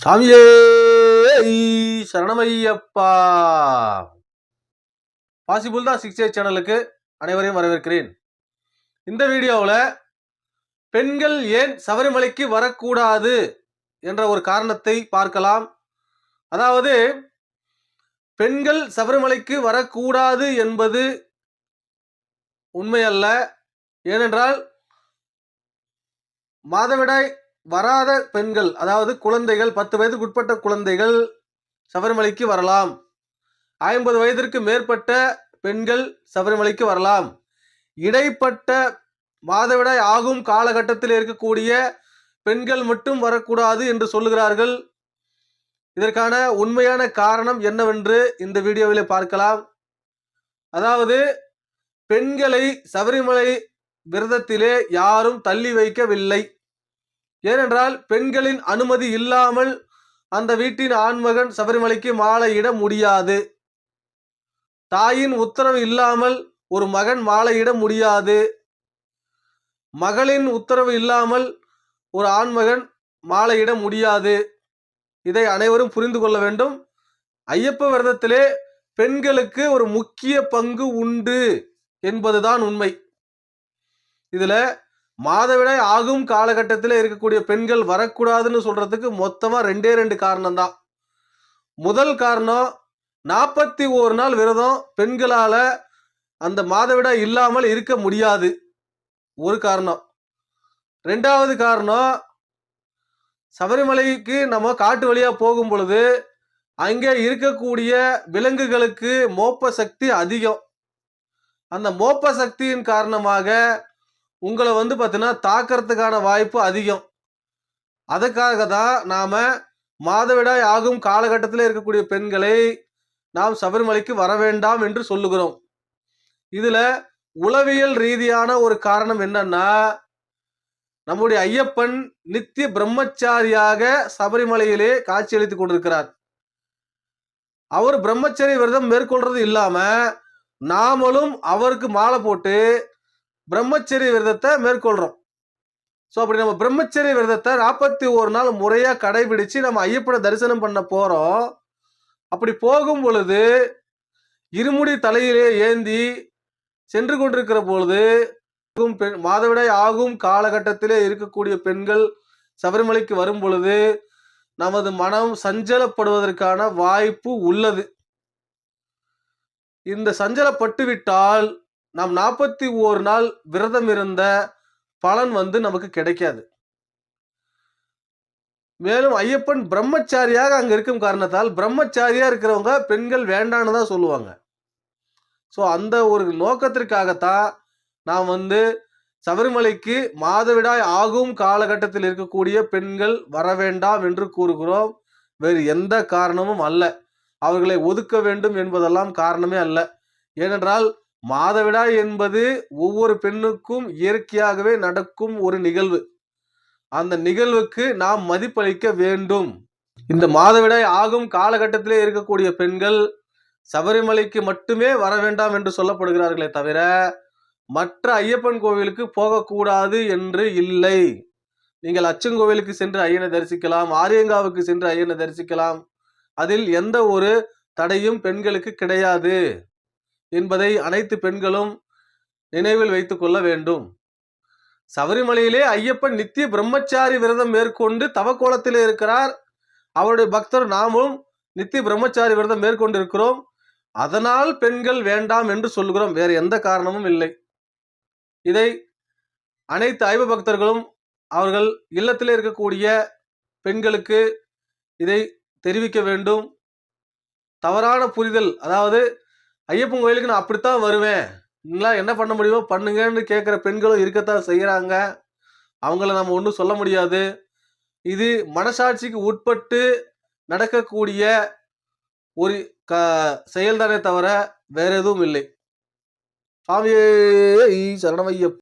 சாமியே சரணமையப்பா. பாசிபிள் தான் 6A சேனலுக்கு அனைவரையும் வரவேற்கிறேன். இந்த வீடியோவில் பெண்கள் ஏன் சபரிமலைக்கு வரக்கூடாது என்ற ஒரு காரணத்தை பார்க்கலாம். அதாவது பெண்கள் சபரிமலைக்கு வரக்கூடாது என்பது உண்மையல்ல. ஏனென்றால் மாதவிடாய் வராத பெண்கள், அதாவது குழந்தைகள், 10 வயதுக்கு உட்பட்ட குழந்தைகள் சபரிமலைக்கு வரலாம். 50 வயதிற்கு மேற்பட்ட பெண்கள் சபரிமலைக்கு வரலாம். இடைப்பட்ட மாதவிடாய் ஆகும் காலகட்டத்தில் இருக்கக்கூடிய பெண்கள் மட்டும் வரக்கூடாது என்று சொல்லுகிறார்கள். இதற்கான உண்மையான காரணம் என்னவென்று இந்த வீடியோவில் பார்க்கலாம். அதாவது பெண்களை சபரிமலை விரதத்திலே யாரும் தள்ளி வைக்கவில்லை. ஏனென்றால் பெண்களின் அனுமதி இல்லாமல் அந்த வீட்டின் ஆண்மகன் சபரிமலைக்கு மாலையிட முடியாது. தாயின் உத்தரவு இல்லாமல் ஒரு மகன் மாலையிட முடியாது. மகளின் உத்தரவு இல்லாமல் ஒரு ஆண்மகன் மாலையிட முடியாது. இதை அனைவரும் புரிந்து கொள்ள வேண்டும். ஐயப்ப விரதத்திலே பெண்களுக்கு ஒரு முக்கிய பங்கு உண்டு என்பதுதான் உண்மை. இதுல மாதவிடாய் ஆகும் காலகட்டத்தில் இருக்கக்கூடிய பெண்கள் வரக்கூடாதுன்னு சொல்றதுக்கு மொத்தமா 2 காரணம் தான். முதல் காரணம், 41 நாள் விரதம் பெண்களால அந்த மாதவிடாய் இல்லாமல் இருக்க முடியாது, ஒரு காரணம். 2வது காரணம், சபரிமலைக்கு நம்ம காட்டு வழியா போகும் பொழுது அங்கே இருக்கக்கூடிய விலங்குகளுக்கு மோப்ப சக்தி அதிகம். அந்த மோப்ப சக்தியின் காரணமாக உங்களை பார்த்தீங்கன்னா தாக்கிறதுக்கான வாய்ப்பு அதிகம். அதுக்காக தான் நாம மாதவிடாய் ஆகும் காலகட்டத்தில் இருக்கக்கூடிய பெண்களை நாம் சபரிமலைக்கு வர வேண்டாம் என்று சொல்லுகிறோம். இதுல உளவியல் ரீதியான ஒரு காரணம் என்னன்னா, நம்முடைய ஐயப்பன் நித்திய பிரம்மச்சாரியாக சபரிமலையிலே காட்சியளித்துக் கொண்டிருக்கிறார். அவர் பிரம்மச்சரிய விரதம் மேற்கொள்றது இல்லாம நாமளும் அவருக்கு மாலை போட்டு பிரம்மச்சரிய விரதத்தை மேற்கொள்றோம். ஸோ அப்படி நம்ம பிரம்மச்சரிய விரதத்தை 41 நாள் முறையா கடைபிடிச்சு நம்ம ஐயப்பனை தரிசனம் பண்ண போறோம். அப்படி போகும் பொழுது இருமுடி தலையிலே ஏந்தி சென்று கொண்டிருக்கிற பொழுது மாதவிடாய் ஆகும் காலகட்டத்திலே இருக்கக்கூடிய பெண்கள் சபரிமலைக்கு வரும் பொழுது நமது மனம் சஞ்சலப்படுவதற்கான வாய்ப்பு உள்ளது. இந்த சஞ்சலப்பட்டு விட்டால் நாம் 41 நாள் விரதம் இருந்த பலன் நமக்கு கிடைக்காது. மேலும் ஐயப்பன் பிரம்மச்சாரியாக அங்க இருக்கும் காரணத்தால் பிரம்மச்சாரியா இருக்கிறவங்க பெண்கள் வேண்டான்னு தான் சொல்லுவாங்க. ஸோ அந்த ஒரு நோக்கத்திற்காகத்தான் நாம் சபரிமலைக்கு மாதவிடாய் ஆகும் காலகட்டத்தில் இருக்கக்கூடிய பெண்கள் வர வேண்டாம் என்று கூறுகிறோம். வேறு எந்த காரணமும் அல்ல. அவர்களை ஒதுக்க வேண்டும் என்பதெல்லாம் காரணமே அல்ல. ஏனென்றால் மாதவிடாய் என்பது ஒவ்வொரு பெண்ணுக்கும் இயற்கையாகவே நடக்கும் ஒரு நிகழ்வு. அந்த நிகழ்வுக்கு நாம் மதிப்பளிக்க வேண்டும். இந்த மாதவிடாய் ஆகும் காலகட்டத்திலே இருக்கக்கூடிய பெண்கள் சபரிமலைக்கு மட்டுமே வர வேண்டாம் என்று சொல்லப்படுகிறார்களே தவிர மற்ற ஐயப்பன் கோவிலுக்கு போகக்கூடாது என்று இல்லை. நீங்கள் அச்சங்கோவிலுக்கு சென்று ஐயனை தரிசிக்கலாம், ஆரியங்காவுக்கு சென்று ஐயனை தரிசிக்கலாம். அதில் எந்த ஒரு தடையும் பெண்களுக்கு கிடையாது என்பதை அனைத்து பெண்களும் நினைவில் வைத்துக் கொள்ள வேண்டும். சபரிமலையிலே ஐயப்பன் நித்திய பிரம்மச்சாரி விரதம் மேற்கொண்டு தவக்கோலத்திலே இருக்கிறார். அவருடைய பக்தர் நாமும் நித்திய பிரம்மச்சாரி விரதம் மேற்கொண்டு இருக்கிறோம். அதனால் பெண்கள் வேண்டாம் என்று சொல்கிறோம். வேற எந்த காரணமும் இல்லை. இதை அனைத்து ஐவ பக்தர்களும் அவர்கள் இல்லத்திலே இருக்கக்கூடிய பெண்களுக்கு இதை தெரிவிக்க வேண்டும். தவறான புரிதல், அதாவது ஐயப்பன் கோயிலுக்கு நான் அப்படித்தான் வருவேன், நீங்களா என்ன பண்ண முடியுமோ பண்ணுங்கன்னு கேட்குற பெண்களும் இருக்கத்தான் செய்கிறாங்க. அவங்கள நம்ம ஒன்றும் சொல்ல முடியாது. இது மனசாட்சிக்கு உட்பட்டு நடக்கக்கூடிய ஒரு செயல்தானே தவிர வேற எதுவும் இல்லை. சாமியே சரணமையப்பா.